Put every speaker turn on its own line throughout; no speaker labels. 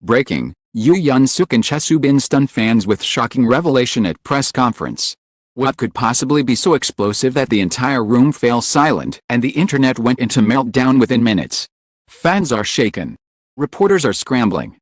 Breaking, Yoo Yeon-seok and Chae Soo-bin stun fans with shocking revelation at press conference. What could possibly be so explosive that the entire room fell silent and the internet went into meltdown within minutes? Fans are shaken. Reporters are scrambling.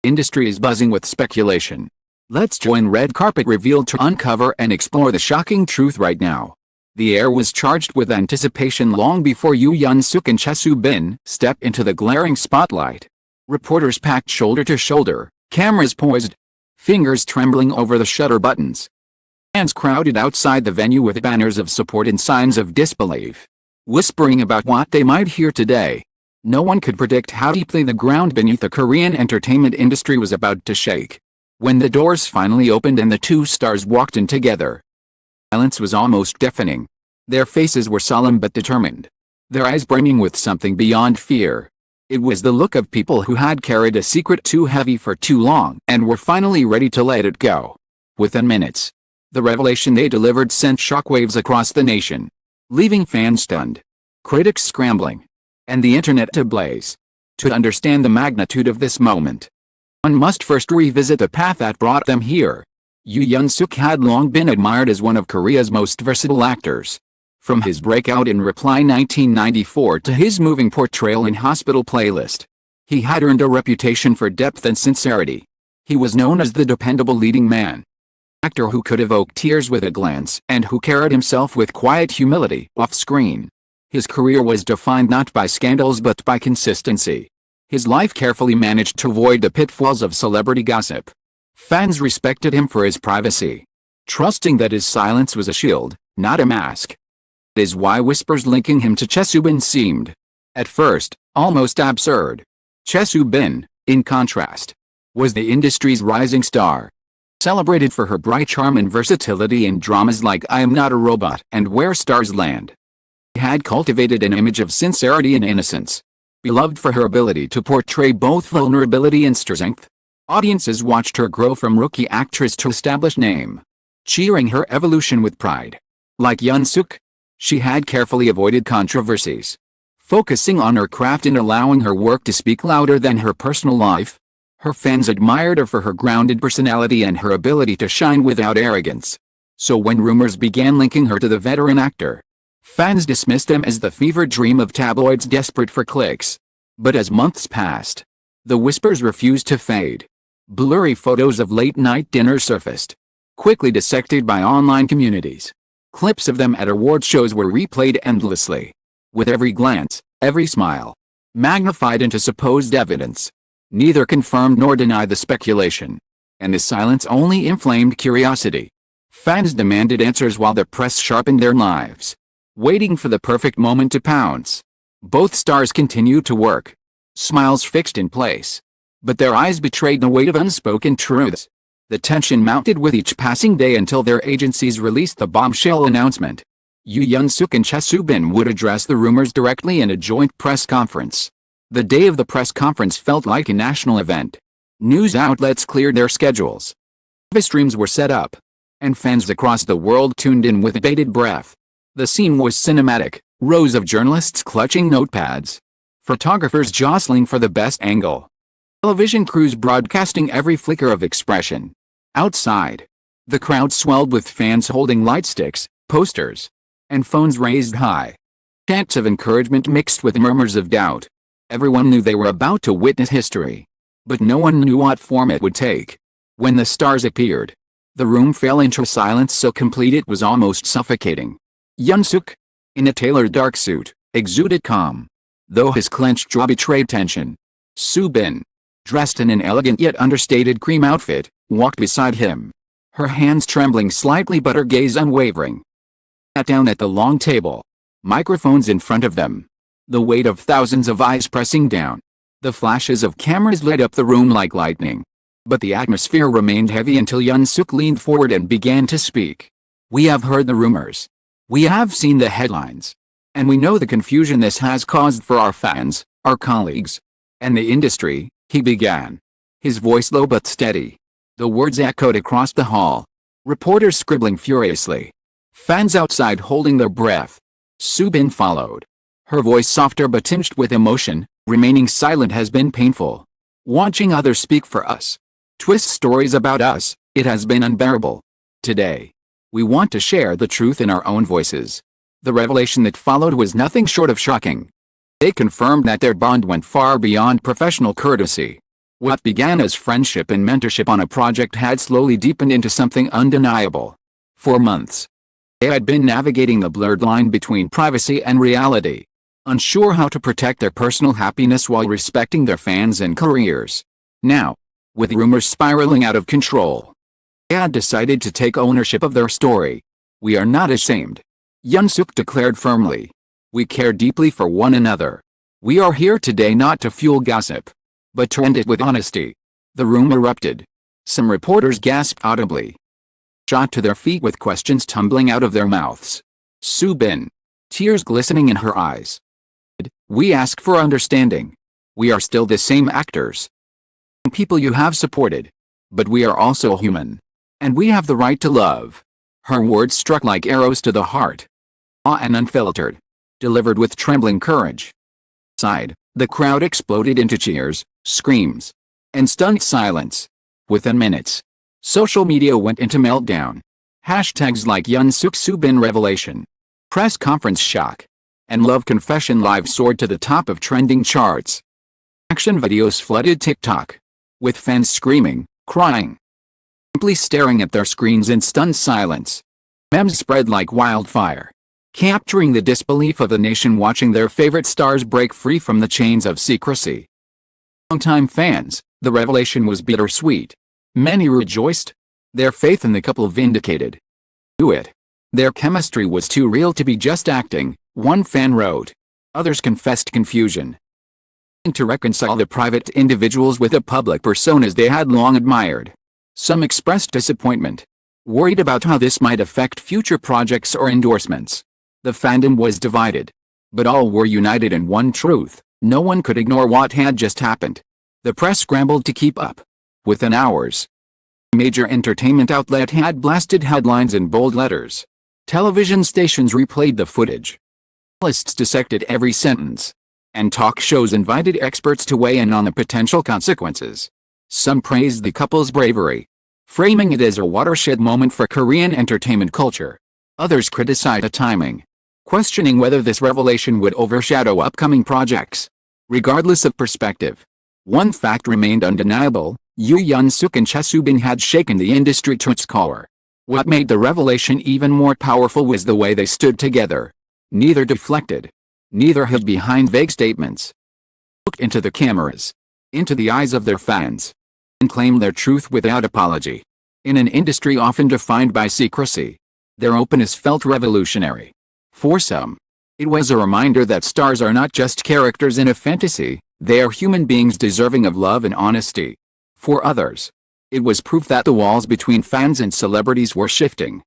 Industry is buzzing with speculation. Let's join Red Carpet Revealed to uncover and explore the shocking truth right now. The air was charged with anticipation long before Yoo Yeon-seok and Chae Soo-bin stepped into the glaring spotlight. Reporters packed shoulder to shoulder, cameras poised, fingers trembling over the shutter buttons. Fans crowded outside the venue with banners of support and signs of disbelief, whispering about what they might hear today. No one could predict how deeply the ground beneath the Korean entertainment industry was about to shake. When the doors finally opened and the two stars walked in together, silence was almost deafening. Their faces were solemn but determined, their eyes brimming with something beyond fear. It was the look of people who had carried a secret too heavy for too long and were finally ready to let it go. Within minutes, the revelation they delivered sent shockwaves across the nation, leaving fans stunned, critics scrambling, and the internet ablaze. To understand the magnitude of this moment, one must first revisit the path that brought them here. Yoo Yeon-seok had long been admired as one of Korea's most versatile actors. From his breakout in Reply 1994 to his moving portrayal in Hospital Playlist, he had earned a reputation for depth and sincerity. He was known as the dependable leading man, actor who could evoke tears with a glance and who carried himself with quiet humility off-screen. His career was defined not by scandals but by consistency. His life carefully managed to avoid the pitfalls of celebrity gossip. Fans respected him for his privacy, trusting that his silence was a shield, not a mask. That is why whispers linking him to Chae Soo-bin seemed, at first, almost absurd. Chae Soo-bin, in contrast, was the industry's rising star, celebrated for her bright charm and versatility in dramas like I Am Not a Robot and Where Stars Land. She had cultivated an image of sincerity and innocence, beloved for her ability to portray both vulnerability and strength. Audiences watched her grow from rookie actress to established name, cheering her evolution with pride. Like Yeon-seok, she had carefully avoided controversies, focusing on her craft and allowing her work to speak louder than her personal life. Her fans admired her for her grounded personality and her ability to shine without arrogance. So when rumors began linking her to the veteran actor, fans dismissed them as the fever dream of tabloids desperate for clicks. But as months passed, the whispers refused to fade. Blurry photos of late-night dinners surfaced, quickly dissected by online communities. Clips of them at award shows were replayed endlessly, with every glance, every smile, magnified into supposed evidence. Neither confirmed nor denied the speculation, and the silence only inflamed curiosity. Fans demanded answers while the press sharpened their knives, waiting for the perfect moment to pounce. Both stars continued to work, smiles fixed in place, but their eyes betrayed the weight of unspoken truths. The tension mounted with each passing day until their agencies released the bombshell announcement. Yoo Yeon-seok and Chae Soo-bin would address the rumors directly in a joint press conference. The day of the press conference felt like a national event. News outlets cleared their schedules, live streams were set up, and fans across the world tuned in with bated breath. The scene was cinematic, rows of journalists clutching notepads, photographers jostling for the best angle, television crews broadcasting every flicker of expression. Outside, the crowd swelled with fans holding light sticks, posters, and phones raised high. Chants of encouragement mixed with murmurs of doubt. Everyone knew they were about to witness history, but no one knew what form it would take. When the stars appeared, the room fell into a silence so complete it was almost suffocating. Yeon-seok, in a tailored dark suit, exuded calm, though his clenched jaw betrayed tension. Soo-bin, dressed in an elegant yet understated cream outfit, walked beside him, her hands trembling slightly but her gaze unwavering. Sat down at the long table, microphones in front of them, the weight of thousands of eyes pressing down. The flashes of cameras lit up the room like lightning. But the atmosphere remained heavy until Yeon-seok leaned forward and began to speak. We have heard the rumors. We have seen the headlines. And we know the confusion this has caused for our fans, our colleagues, and the industry, he began. His voice low but steady. The words echoed across the hall. Reporters scribbling furiously. Fans outside holding their breath. Soo-bin followed, her voice softer but tinged with emotion. Remaining silent has been painful. Watching others speak for us, twist stories about us, it has been unbearable. Today, we want to share the truth in our own voices. The revelation that followed was nothing short of shocking. They confirmed that their bond went far beyond professional courtesy. What began as friendship and mentorship on a project had slowly deepened into something undeniable. For months, they had been navigating the blurred line between privacy and reality, unsure how to protect their personal happiness while respecting their fans and careers. Now, with rumors spiraling out of control, they had decided to take ownership of their story. "We are not ashamed," Yeon-seok declared firmly. "We care deeply for one another. We are here today not to fuel gossip, but to end it with honesty." The room erupted. Some reporters gasped audibly, shot to their feet with questions tumbling out of their mouths. Soo-bin, tears glistening in her eyes. "We ask for understanding. We are still the same actors. People you have supported. But we are also human. And we have the right to love." Her words struck like arrows to the heart. Raw and unfiltered. Delivered with trembling courage. Inside, the crowd exploded into cheers, screams, and stunned silence. Within minutes, social media went into meltdown. Hashtags like Yeon-seok Soo-bin revelation, press conference shock, and love confession live soared to the top of trending charts. Action videos flooded TikTok, with fans screaming, crying, simply staring at their screens in stunned silence. Memes spread like wildfire, capturing the disbelief of the nation watching their favorite stars break free from the chains of secrecy. Longtime fans, the revelation was bittersweet. Many rejoiced, their faith in the couple vindicated. Do it. Their chemistry was too real to be just acting, one fan wrote. Others confessed confusion. To reconcile the private individuals with the public personas they had long admired. Some expressed disappointment, worried about how this might affect future projects or endorsements. The fandom was divided, but all were united in one truth: no one could ignore what had just happened. The press scrambled to keep up. Within hours, a major entertainment outlet had blasted headlines in bold letters. Television stations replayed the footage. Journalists dissected every sentence, and talk shows invited experts to weigh in on the potential consequences. Some praised the couple's bravery, framing it as a watershed moment for Korean entertainment culture. Others criticized the timing, questioning whether this revelation would overshadow upcoming projects. Regardless of perspective, one fact remained undeniable: Yoo Yeon-seok and Chae Soo-bin had shaken the industry to its core. What made the revelation even more powerful was the way they stood together. Neither deflected, neither hid behind vague statements. Looked into the cameras, into the eyes of their fans, and claimed their truth without apology. In an industry often defined by secrecy, their openness felt revolutionary. For some, it was a reminder that stars are not just characters in a fantasy, they are human beings deserving of love and honesty. For others, it was proof that the walls between fans and celebrities were shifting.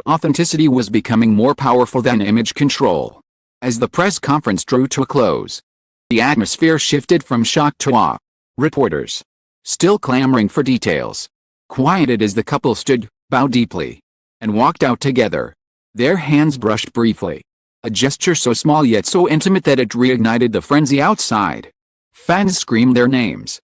Authenticity was becoming more powerful than image control. As the press conference drew to a close, the atmosphere shifted from shock to awe. Reporters, still clamoring for details, quieted as the couple stood, bowed deeply, and walked out together. Their hands brushed briefly, a gesture so small yet so intimate that it reignited the frenzy outside. Fans screamed their names,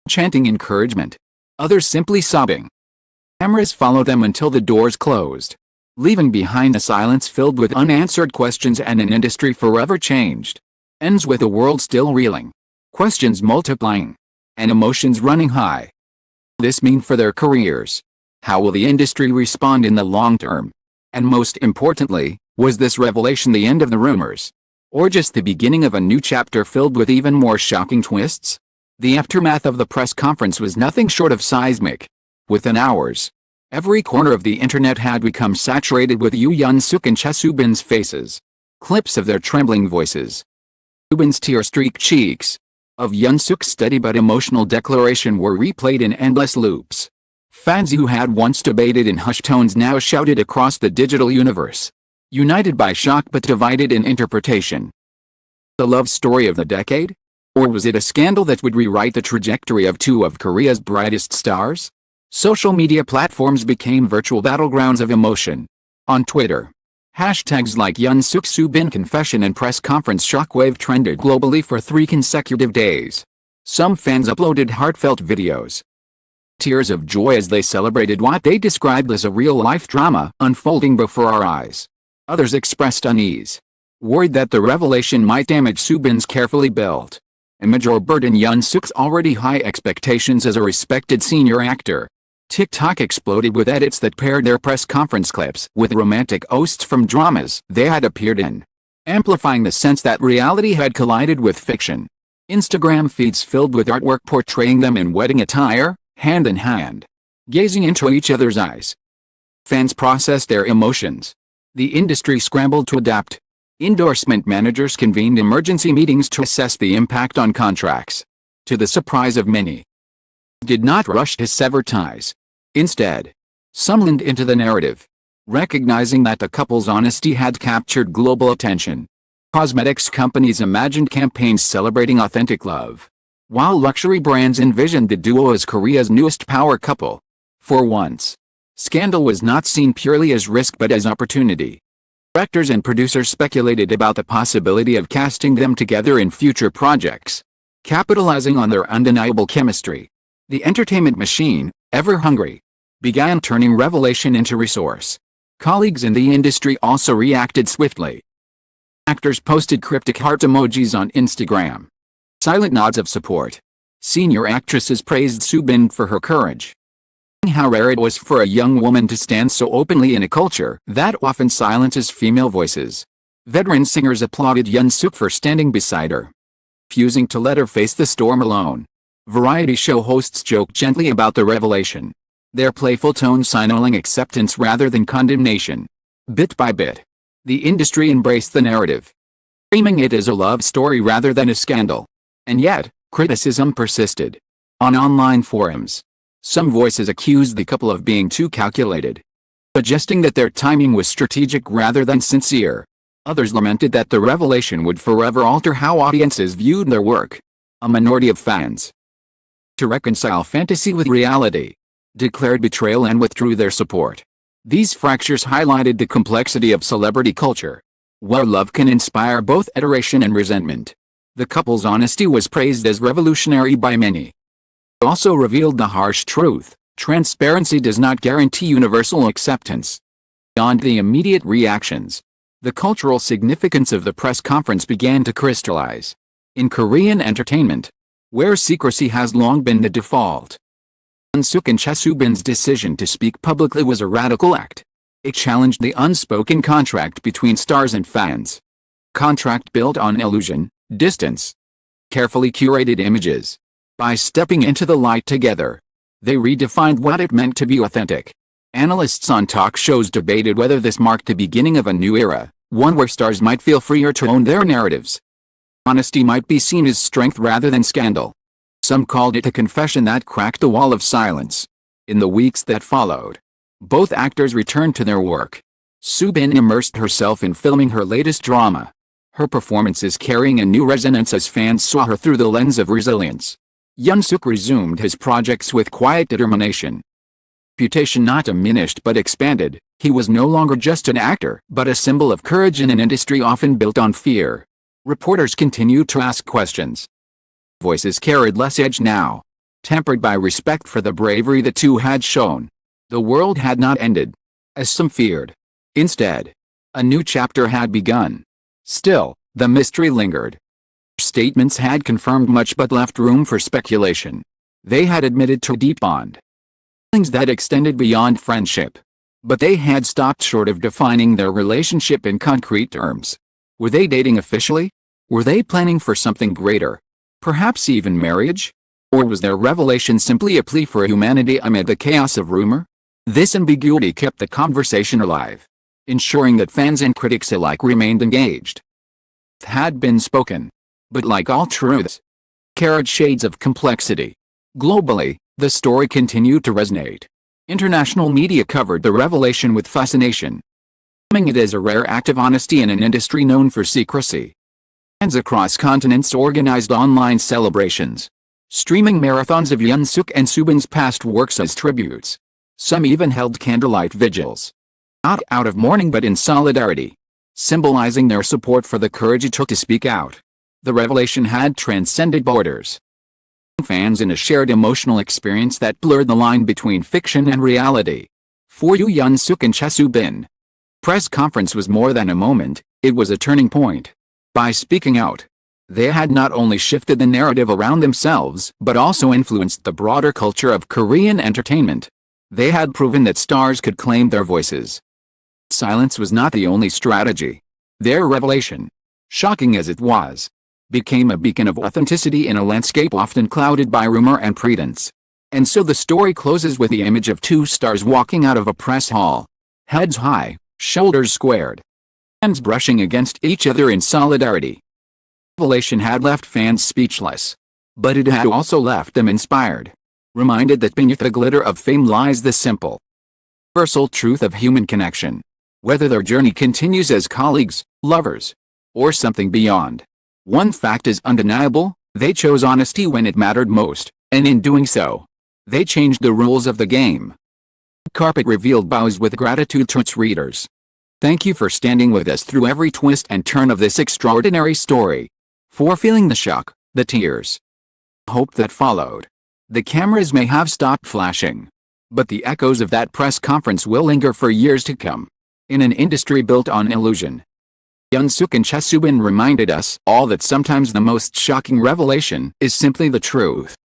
chanting encouragement, others simply sobbing. Cameras followed them until the doors closed, leaving behind a silence filled with unanswered questions and an industry forever changed. Ends with a world still reeling, questions multiplying, and emotions running high. What does this mean for their careers? How will the industry respond in the long term? And most importantly, was this revelation the end of the rumors, or just the beginning of a new chapter filled with even more shocking twists? The aftermath of the press conference was nothing short of seismic. Within hours, every corner of the internet had become saturated with Yoo Yeon-seok and Chae Soo-bin's faces, clips of their trembling voices, Soo-bin's tear-streaked cheeks, of Yeon-seok's steady but emotional declaration were replayed in endless loops. Fans who had once debated in hushed tones now shouted across the digital universe, united by shock but divided in interpretation. The love story of the decade? Or was it a scandal that would rewrite the trajectory of two of Korea's brightest stars? Social media platforms became virtual battlegrounds of emotion. On Twitter, hashtags like Yeon-seok Soo-bin confession and press conference shockwave trended globally for 3 consecutive days. Some fans uploaded heartfelt videos, tears of joy as they celebrated what they described as a real-life drama unfolding before our eyes. Others expressed unease, worried that the revelation might damage Soo-bin's carefully built image or burden Yeon-seok's already high expectations as a respected senior actor. TikTok exploded with edits that paired their press conference clips with romantic oasts from dramas they had appeared in, amplifying the sense that reality had collided with fiction. Instagram feeds filled with artwork portraying them in wedding attire, hand in hand, gazing into each other's eyes. Fans processed their emotions. The industry scrambled to adapt. Endorsement managers convened emergency meetings to assess the impact on contracts. To the surprise of many, did not rush to sever ties. Instead, some leaned into the narrative, recognizing that the couple's honesty had captured global attention. Cosmetics companies imagined campaigns celebrating authentic love, while luxury brands envisioned the duo as Korea's newest power couple. For once, scandal was not seen purely as risk but as opportunity. Directors and producers speculated about the possibility of casting them together in future projects, capitalizing on their undeniable chemistry. The entertainment machine, ever hungry, began turning revelation into resource. Colleagues in the industry also reacted swiftly. Actors posted cryptic heart emojis on Instagram, silent nods of support. Senior actresses praised Soo-bin for her courage, how rare it was for a young woman to stand so openly in a culture that often silences female voices. Veteran singers applauded Yeon-seok for standing beside her, refusing to let her face the storm alone. Variety show hosts joked gently about the revelation, their playful tone signaling acceptance rather than condemnation. Bit by bit, the industry embraced the narrative, framing it as a love story rather than a scandal. And yet, criticism persisted. On online forums, some voices accused the couple of being too calculated, suggesting that their timing was strategic rather than sincere. Others lamented that the revelation would forever alter how audiences viewed their work. A minority of fans, to reconcile fantasy with reality, declared betrayal and withdrew their support. These fractures highlighted the complexity of celebrity culture, where love can inspire both adoration and resentment. The couple's honesty was praised as revolutionary by many. It also revealed the harsh truth: transparency does not guarantee universal acceptance. Beyond the immediate reactions, the cultural significance of the press conference began to crystallize. In Korean entertainment, where secrecy has long been the default, Yeon-seok Chae Soo-bin's decision to speak publicly was a radical act. It challenged the unspoken contract between stars and fans. Contract built on illusion, distance, carefully curated images. By stepping into the light together, they redefined what it meant to be authentic. Analysts on talk shows debated whether this marked the beginning of a new era, one where stars might feel freer to own their narratives. Honesty might be seen as strength rather than scandal. Some called it a confession that cracked the wall of silence. In the weeks that followed, both actors returned to their work. Soo-bin immersed herself in filming her latest drama, her performances carrying a new resonance as fans saw her through the lens of resilience. Yeon-seok resumed his projects with quiet determination. Reputation not diminished but expanded. He was no longer just an actor, but a symbol of courage in an industry often built on fear. Reporters continued to ask questions. Voices carried less edge now, tempered by respect for the bravery the two had shown. The world had not ended, as some feared. Instead, a new chapter had begun. Still, the mystery lingered. Statements had confirmed much but left room for speculation. They had admitted to a deep bond, feelings that extended beyond friendship. But they had stopped short of defining their relationship in concrete terms. Were they dating officially? Were they planning for something greater? Perhaps even marriage? Or was their revelation simply a plea for humanity amid the chaos of rumor? This ambiguity kept the conversation alive, ensuring that fans and critics alike remained engaged. It had been spoken, but like all truths, carried shades of complexity. Globally, the story continued to resonate. International media covered the revelation with fascination, framing it as a rare act of honesty in an industry known for secrecy. Fans across continents organized online celebrations, streaming marathons of Yeon-seok and Soo-bin's past works as tributes. Some even held candlelight vigils, not out of mourning but in solidarity, symbolizing their support for the courage it took to speak out. The revelation had transcended borders. fans in a shared emotional experience that blurred the line between fiction and reality. For Yoo Yeon-seok and Chae Soo-bin, press conference was more than a moment, it was a turning point. By speaking out, they had not only shifted the narrative around themselves but also influenced the broader culture of Korean entertainment. They had proven that stars could claim their voices. Silence was not the only strategy. Their revelation, shocking as it was, became a beacon of authenticity in a landscape often clouded by rumor and pretense. And so the story closes with the image of two stars walking out of a press hall. Heads high, shoulders squared, hands brushing against each other in solidarity. The revelation had left fans speechless. But it had also left them inspired, reminded that beneath the glitter of fame lies the simple, universal truth of human connection. Whether their journey continues as colleagues, lovers, or something beyond, one fact is undeniable: they chose honesty when it mattered most, and in doing so, they changed the rules of the game. Carpet revealed bows with gratitude to its readers. Thank you for standing with us through every twist and turn of this extraordinary story, for feeling the shock, the tears, hope that followed. The cameras may have stopped flashing, but the echoes of that press conference will linger for years to come. In an industry built on illusion, Yeon-seok and Chae Soo-bin reminded us all that sometimes the most shocking revelation is simply the truth.